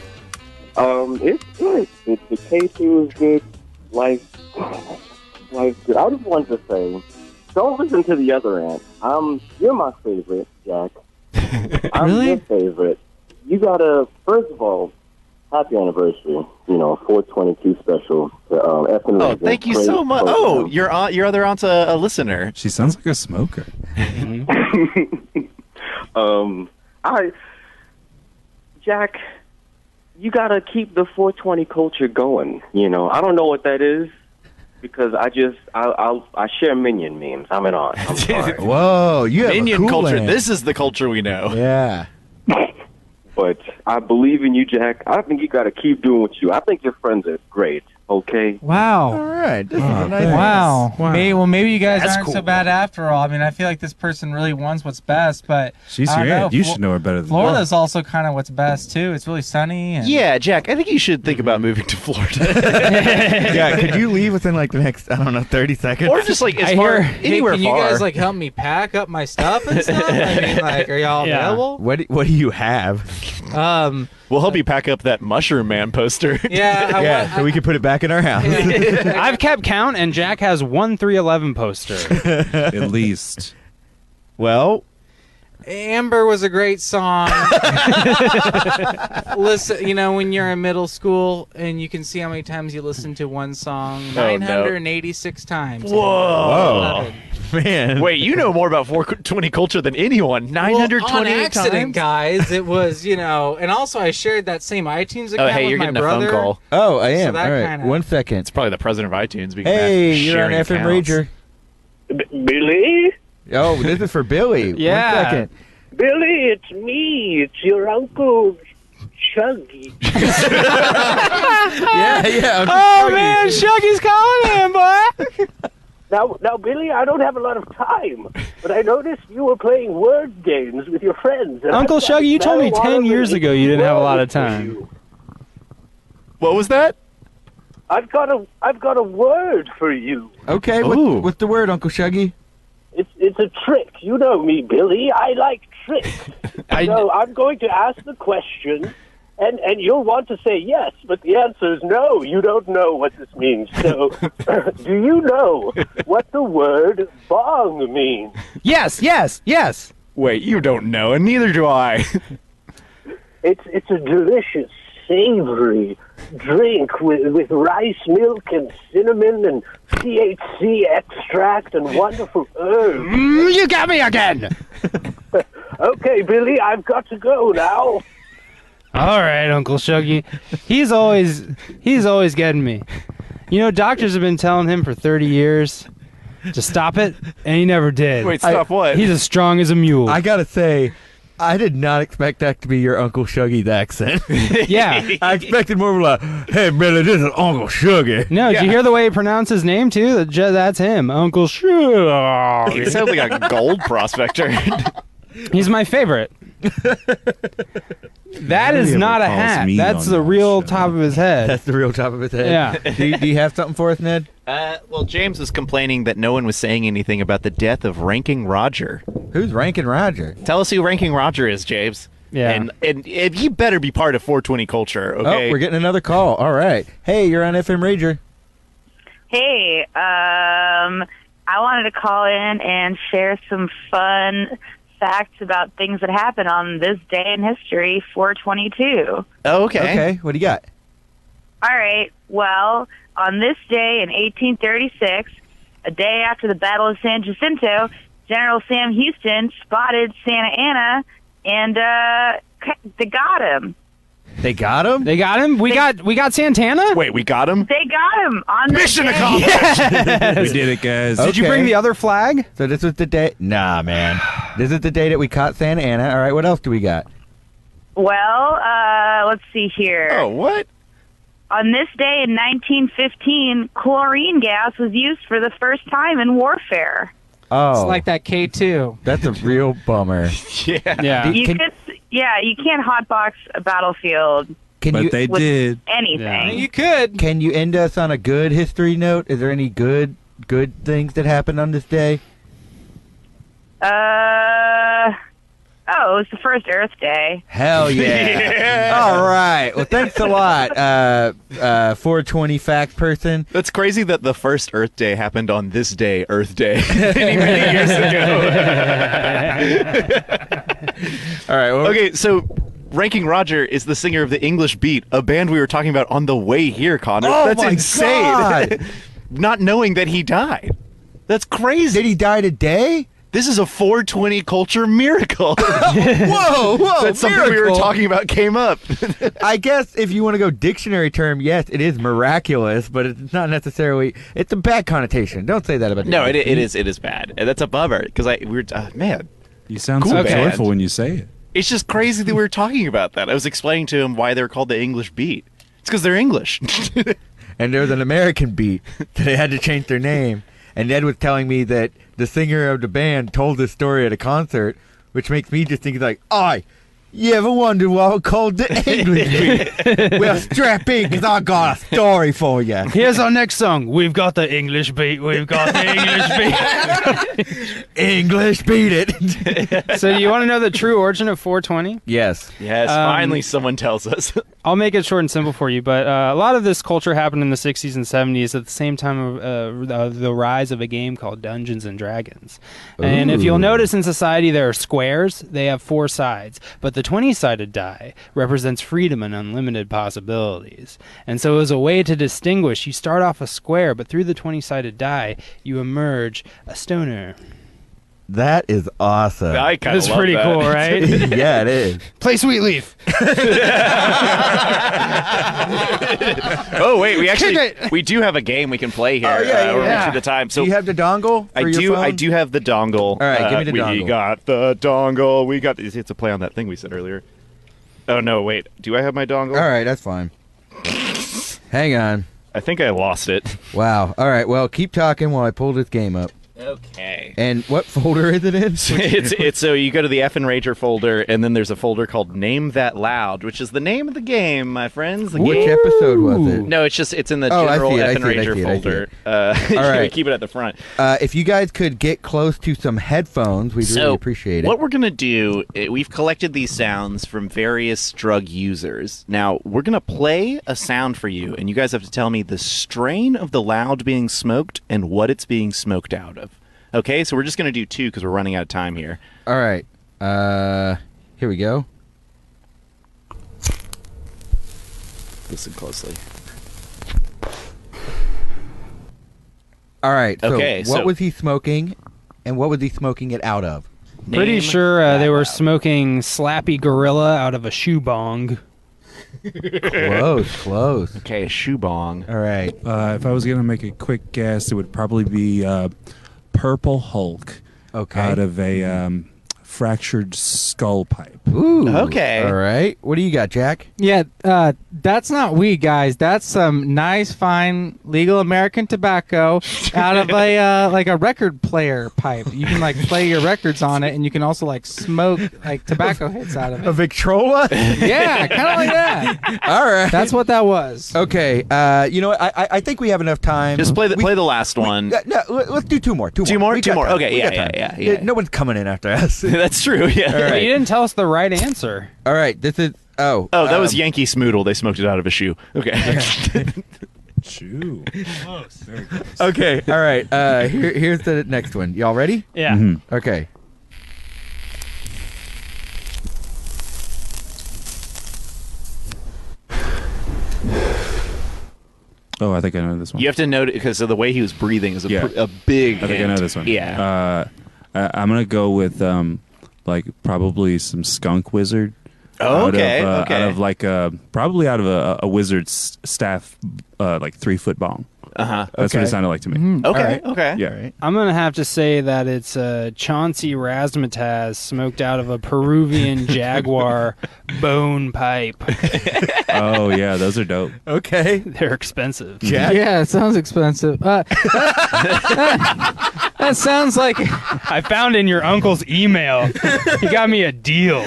It's good. The K2 is good. Life's good. I just wanted to say, don't listen to the other aunt. You're my favorite, Jack. I'm Really? your favorite. You gotta, first of all, happy anniversary. 422 special. Effin Oh, Rager. thank you Great so much. program. Oh, your other aunt's a listener. She sounds like a smoker. Jack, you gotta keep the 420 culture going. I don't know what that is because I share Minion memes. I'm sorry. Whoa, you have Minion a cool culture. aunt. This is the culture we know. Yeah. But I believe in you, Jack. I think you gotta keep doing what you. I think your friends are great. Okay. Wow. All right. This is a nice Wow. Wow. Maybe you guys That's aren't so cool. bad after all. I mean, I feel like this person really wants what's best, but She's I your don't aunt. know. You should know her better than Florida's also kind of what's best too. It's really sunny. And Yeah, Jack, I think you should think about moving to Florida. Yeah, could you leave within like the next, 30 seconds? Or just like as I far hear- anywhere Can you far. guys help me pack up my stuff and stuff? I mean, are y'all Yeah. available? What do you have? We'll help you pack up that Mushroom Man poster. Yeah, Yeah, so we can put it back in our house. I've kept count, and Jack has 1-3-11 poster. At least. Well, Amber was a great song. Listen, when you're in middle school and you can see how many times you listen to one song, Oh, no. 986 times. Whoa. man. Wait, you know more about 420 culture than anyone. 928 on accident, times? guys. It was, and also I shared that same iTunes account Oh, hey, with you're my getting brother. a phone call. Oh, I am. that All right. kinda- 1 second. It's probably the president of iTunes. We can Hey, have you're on sharing Effin accounts. Rager. Billy? Oh, this is for Billy. Yeah. 1 second. Billy, it's me. It's your Uncle Chuggy. Yeah. Oh, man, Shuggy's calling in, boy. Now, Billy, I don't have a lot of time, but I noticed you were playing word games with your friends. and Uncle I thought Shuggy, you told me marijuana 10 years was ago you didn't have a lot of for time. you. What was that? I've got a word for you. Okay, Ooh. what's the word, Uncle Shuggy? It's a trick. You know me, Billy. I like tricks. So I'm going to ask the question, and you'll want to say yes, but the answer is no. You don't know what this means. So, do you know what the word bong means? Yes. Wait, you don't know, and neither do I. It's a delicious, savory drink with rice milk and cinnamon and THC extract and wonderful herbs. You got me again. Okay, Billy, I've got to go now. All right, Uncle Shuggy. He's always getting me. Doctors have been telling him for 30 years to stop it, and he never did. Wait, stop what? He's as strong as a mule. I gotta say, I did not expect that to be your Uncle Shuggy's accent. Yeah. I expected more of like, hey, Billy, this is Uncle Shuggy. No, did you hear the way he pronounced his name, too? That's him, Uncle Shuggy. He sounds like a gold prospector. He's my favorite. That is Nobody not a ever calls hat. me That's on the that real show. top of his head. That's the real top of his head. Yeah. Do you have something for us, Ned? Well, James was complaining that no one was saying anything about the death of Ranking Roger. Who's Rankin Roger? Tell us who Ranking Roger is, James. Yeah. And he better be part of 420 culture, okay? Oh, we're getting another call. All right. Hey, you're on FM Rager. Hey, I wanted to call in and share some fun facts about things that happened on this day in history, 422. Oh, okay. Okay, what do you got? All right. Well, on this day in 1836, a day after the Battle of San Jacinto, General Sam Houston spotted Santa Ana, and they got him. They got him? They got him? We got Santana? Wait, we got him? They got him on this Mission day. accomplished! Yes. We did it, guys. Did you bring the other flag? So this was the day. Nah, man. This is the day that we caught Santa Ana. All right, what else do we got? Well, let's see here. Oh, what? On this day in 1915, chlorine gas was used for the first time in warfare. Oh, It's like that K2. that's a real bummer. Yeah. You can't hotbox a battlefield Can But you they with did. anything. You could. can you end us on a good history note? Is there any good things that happened on this day? Oh, it was the first Earth Day. Hell yeah! All right. Well, thanks a lot, 420 fact person. That's crazy that the first Earth Day happened on this day, Earth Day, many years ago. All right. Well, Okay, so Ranking Roger is the singer of the English Beat, a band we were talking about on the way here, Connor. Oh That's my insane. God. Not knowing that he died. That's crazy. Did he die today? This is a 420 culture miracle. Whoa! That's something we were miracle. talking about came up. I guess if you want to go dictionary term, yes, it is miraculous, but it's not necessarily. It's a bad connotation. Don't say that about. No, the it is bad. And that's above it because man, You sound Cool so band. joyful when you say it. it's just crazy that we were talking about that. I was explaining to him why they're called the English Beat. It's because they're English. And there was an American beat that they had to change their name. And Ned was telling me that the singer of the band told this story at a concert, which makes me just think like, you ever wondered why we're called the English beat? Well, strap in, because I got a story for you. Here's our next song. We've got the English beat. We've got the English beat. English beat it. So do you want to know the true origin of 420? Yes. Yes, finally someone tells us. I'll make it short and simple for you, but a lot of this culture happened in the 60s and 70s at the same time of the rise of a game called Dungeons and Dragons. And if you'll notice in society, there are squares. They have 4 sides, but the 20-sided die represents freedom and unlimited possibilities. And so as a way to distinguish, you start off a square, but through the 20-sided die, you emerge a stoner. That is awesome. I kind of That's love pretty that. cool, right? Yeah, it is. Play Sweet Leaf. Oh wait, we do have a game we can play here. We're reaching the time. So Do you have the dongle for your phone? I do have the dongle. All right, give me the We dongle. got the dongle. We got. It's a play on that thing we said earlier. Oh no, wait. Do I have my dongle? All right, that's fine. Hang on. I think I lost it. Wow. All right, well, keep talking while I pull this game up. Okay. And what folder is it in? It's so you go to the Effin Rager folder, and then there's a folder called Name That Loud, which is the name of the game, my friends. The Which game. episode was it? No, it's in the Oh, I general see it, I Effin see it, I Rager see it, I see folder. it. All right. Keep it at the front. If you guys could get close to some headphones, we'd really appreciate it. What we're gonna do, we've collected these sounds from various drug users. Now we're gonna play a sound for you, and you guys have to tell me the strain of the loud being smoked and what it's being smoked out of. Okay, so we're just gonna do 2 because we're running out of time here. All right. Here we go. Listen closely. All right. So Okay, what so- was he smoking, and what was he smoking it out of? Pretty Name sure that they were loud. smoking Slappy Gorilla out of a shoe bong. Close. Okay, a shoe bong. All right. If I was going to make a quick guess, it would probably be Purple Hulk Okay. out of a fractured skull pipe. Ooh. Okay. All right. What do you got, Jack? Yeah, that's not weed, guys. That's some nice, fine, legal American tobacco out of a like a record player pipe. You can like play your records on it, and you can also like smoke like tobacco hits out of A it. Victrola? Yeah, kind of like that. All right. That's what that was. Okay. You know what? I think we have enough time. Just play the last one. No, let's do 2 more. 2 Two more? We Two got more. time. Okay, We yeah, got yeah, time. yeah. No one's coming in after us. That's true. Yeah. All right. But you didn't tell us the right answer. All right. This is. Oh. Oh, that was Yankee Smoodle. They smoked it out of a shoe. Okay. Chew. Very close. Okay. All right. Here's the next one. Y'all ready? Yeah. Mhm. Okay. Oh, I think I know this one. You have to note because of the way he was breathing is a big. I think I know this one. Yeah. I'm gonna go with like probably some skunk wizard. Oh, okay. Out of like probably out of a wizard's staff, like 3-foot bong. That's what it sounded like to me. Okay. Okay. Yeah. Right. I'm going to have to say that it's Chauncey razzmatazz smoked out of a Peruvian jaguar bone pipe. Oh, yeah. Those are dope. Okay. They're expensive. Jack? Yeah, it sounds expensive. That sounds like I found in your uncle's email. He got me a deal.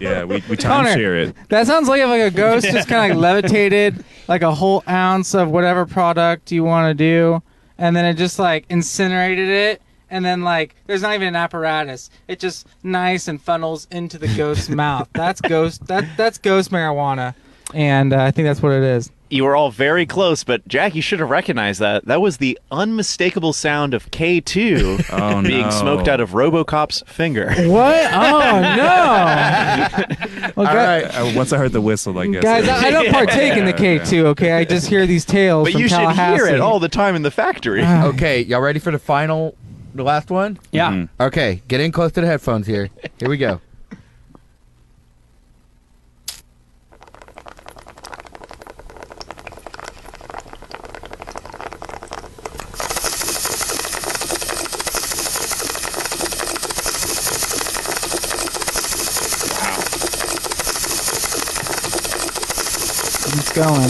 Yeah. We Connor, timeshare it. that sounds like if like a ghost just kind of like levitated like a whole ounce of whatever product you want to do, and then it just like incinerated it, and then like there's not even an apparatus. It just nice and funnels into the ghost's mouth. That's ghost. That's ghost marijuana, and I think that's what it is. You were all very close, but Jack, you should have recognized that. That was the unmistakable sound of K2 being smoked out of RoboCop's finger. What? Oh no! Well, All right. Once I heard the whistle, I guess. guys, I don't partake in the K2. Okay, I just hear these tales But from you should Tallahassee. hear it all the time in the factory. Okay, y'all ready for the last one? Yeah. Mm-hmm. Okay, get in close to the headphones here. Here we go. It's going.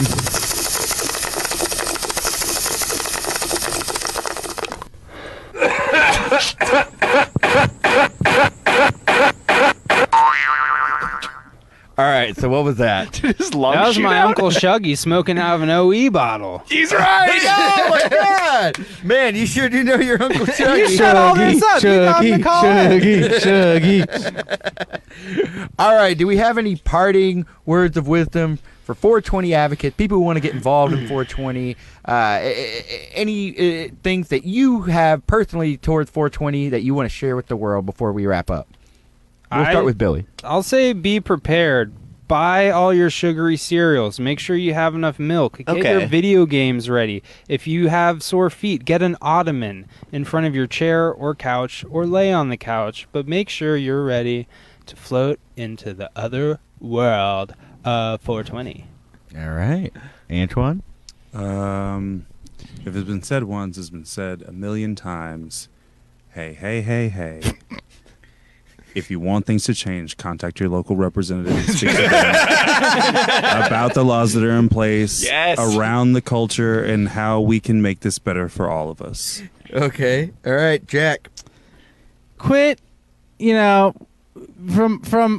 All right, so what was that? His lungs That was shoot my out. Uncle Shuggy smoking out of an OE bottle. He's right. Oh my God, man! You sure do know your Uncle Shuggy. You shut all this up. You got him to call in. Shuggy. All right, do we have any parting words of wisdom for 420 advocates, people who want to get involved in 420? Any things that you have personally towards 420 that you want to share with the world before we wrap up? We'll start with Billy. I'll say be prepared. Buy all your sugary cereals. Make sure you have enough milk. Get your video games ready. If you have sore feet, get an ottoman in front of your chair or couch, or lay on the couch. But make sure you're ready to float into the other world of 420. All right. Antoine? If it's been said once, it's been said a million times. Hey, hey, hey, hey. If you want things to change, contact your local representative and speak to them about the laws that are in place around the culture and how we can make this better for all of us. Okay. All right, Jack. Quit, from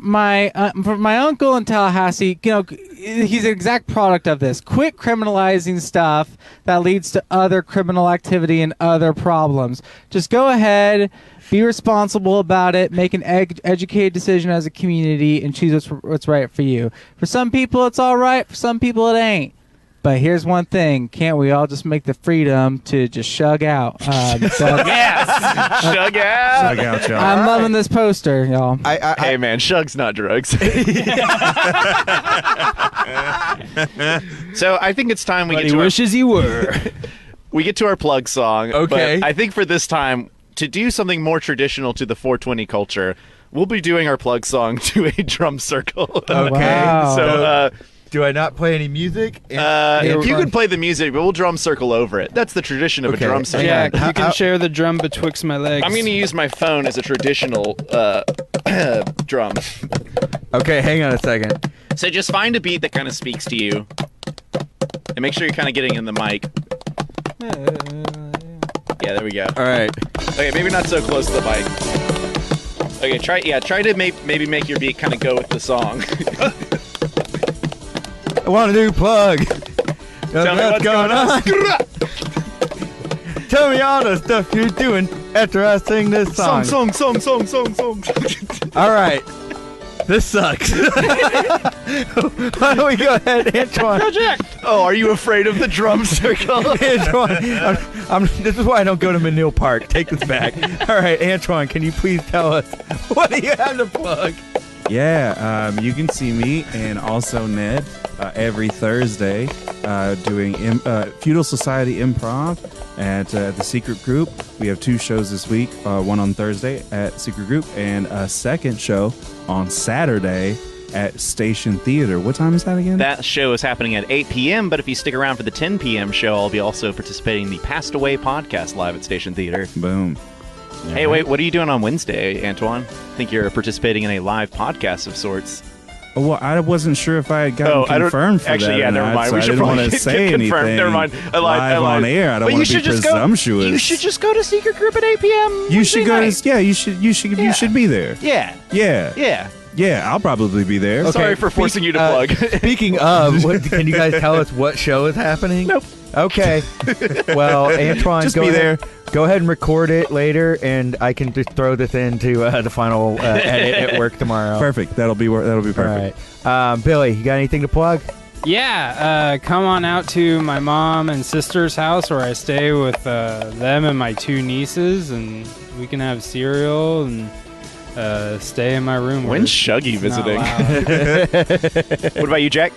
my uncle in Tallahassee, he's an exact product of this. Quit criminalizing stuff that leads to other criminal activity and other problems. Just go ahead, be responsible about it, make an educated decision as a community, and choose what's right for you. For some people, it's all right. For some people, it ain't. But here's one thing. Can't we all just make the freedom to just shug out? Yes! Shug out! Shug out, y'all. I'm loving this poster, y'all. Hey, man, shug's not drugs. So I think it's time we get to wishes you were. We get to our plug song. Okay. But I think for this time, to do something more traditional to the 420 culture, we'll be doing our plug song to a drum circle. Okay. Wow. So, do I not play any music? you can play the music, but we'll drum circle over it. That's the tradition of a drum circle. Jack, you can share the drum betwixt my legs. I'm going to use my phone as a traditional drum. Okay, hang on a second. So just find a beat that kind of speaks to you. And make sure you're kind of getting in the mic. Yeah, there we go. All right. Okay, maybe not so close to the mic. Okay, try to maybe make your beat kind of go with the song. I want a new plug. Tell me what's going on. Tell me all the stuff you're doing after I sing this song. Song. All right. This sucks. Why don't we go ahead, Antoine? Oh, are you afraid of the drum circle? Antoine, this is why I don't go to Manil Park. Take this back. All right, Antoine, can you please tell us what do you have to plug? Yeah, you can see me and also Ned every Thursday doing Feudal Society Improv at the Secret Group. We have 2 shows this week, one on Thursday at Secret Group and a second show on Saturday at Station Theater. What time is that again? That show is happening at 8 p.m., but if you stick around for the 10 p.m. show, I'll be also participating in the Passed Away podcast live at Station Theater. Boom. Hey, wait, what are you doing on Wednesday, Antoine? I think you're participating in a live podcast of sorts. Oh, well, I wasn't sure if I had gotten confirmed for actually, that. Yeah, never mind. So We should I didn't probably want to say get anything confirmed. Never mind. I lied. on air. I don't want to be presumptuous. You should just go to Secret Group at 8 p.m. You should go. Wednesday night. You should be there. Yeah. Yeah. Yeah, I'll probably be there. Okay, Sorry for forcing you to plug. Speaking of, can you guys tell us what show is happening? Nope. Okay. Well, Antoine, Just go be ahead, there. Go ahead and record it later, and I can just throw this into the final edit at work tomorrow. Perfect. That'll be perfect. All right. Billy, you got anything to plug? Yeah, come on out to my mom and sister's house where I stay with them and my 2 nieces, and we can have cereal and stay in my room. When's Shuggy visiting? What about you, Jack?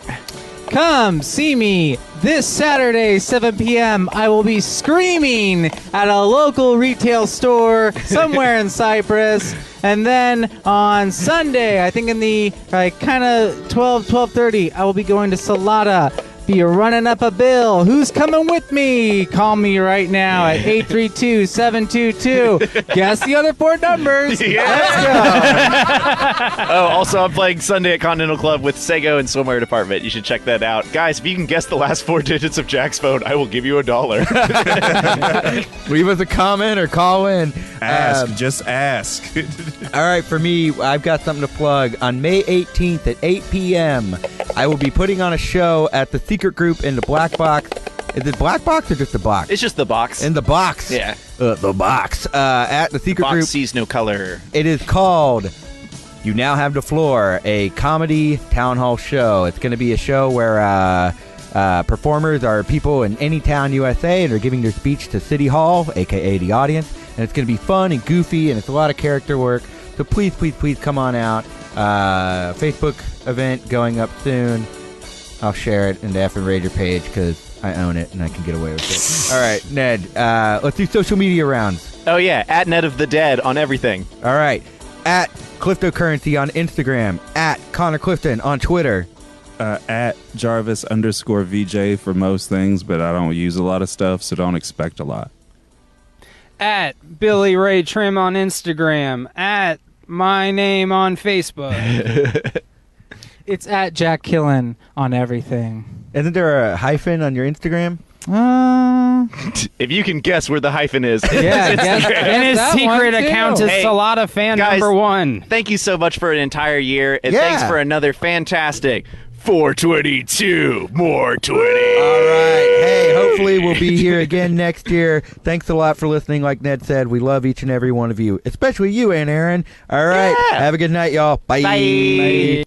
Come see me this Saturday, 7 p.m. I will be screaming at a local retail store somewhere in Cyprus. And then on Sunday, I think in the kind of 12:30, I will be going to Salada. Be running up a bill. Who's coming with me? Call me right now at 832-722. Guess the other 4 numbers. Yeah. Let's go. Oh, also, I'm playing Sunday at Continental Club with Sego and Swimwear Department. You should check that out. Guys, if you can guess the last 4 digits of Jack's phone, I will give you $1. Leave us a comment or call in. Just ask. All right, for me, I've got something to plug. On May 18th at 8 p.m., I will be putting on a show at the Secret Group in the Black Box. Is it Black Box or just the box? It's just the box. In the box. Yeah. The box. At the Secret box Group. sees no color. It is called You Now Have the Floor, a comedy town hall show. It's going to be a show where performers are people in any town USA and are giving their speech to City Hall, a.k.a. the audience. And it's going to be fun and goofy, and it's a lot of character work. So please, please, please come on out. Facebook event going up soon. I'll share it in the Effin Rager page because I own it and I can get away with it. All right, Ned, let's do social media rounds. Oh, yeah, at Ned of the Dead on everything. All right, at Cliftocurrency on Instagram, at Connor Clifton on Twitter. At Jarvis_VJ for most things, but I don't use a lot of stuff, so don't expect a lot. At Billy Ray Trim on Instagram. At my name on Facebook. It's at Jack Killen on everything. Isn't there a hyphen on your Instagram? If you can guess where the hyphen is. Yeah, and his secret account is Salada fan guys, number 1. Thank you so much for an entire year, and Yeah. thanks for another fantastic 422 more 20. All right. Hey, hopefully we'll be here again next year. Thanks a lot for listening. Like Ned said, we love each and every one of you, especially you, Aunt Aaron. All right. Yeah. Have a good night, y'all. Bye. Bye.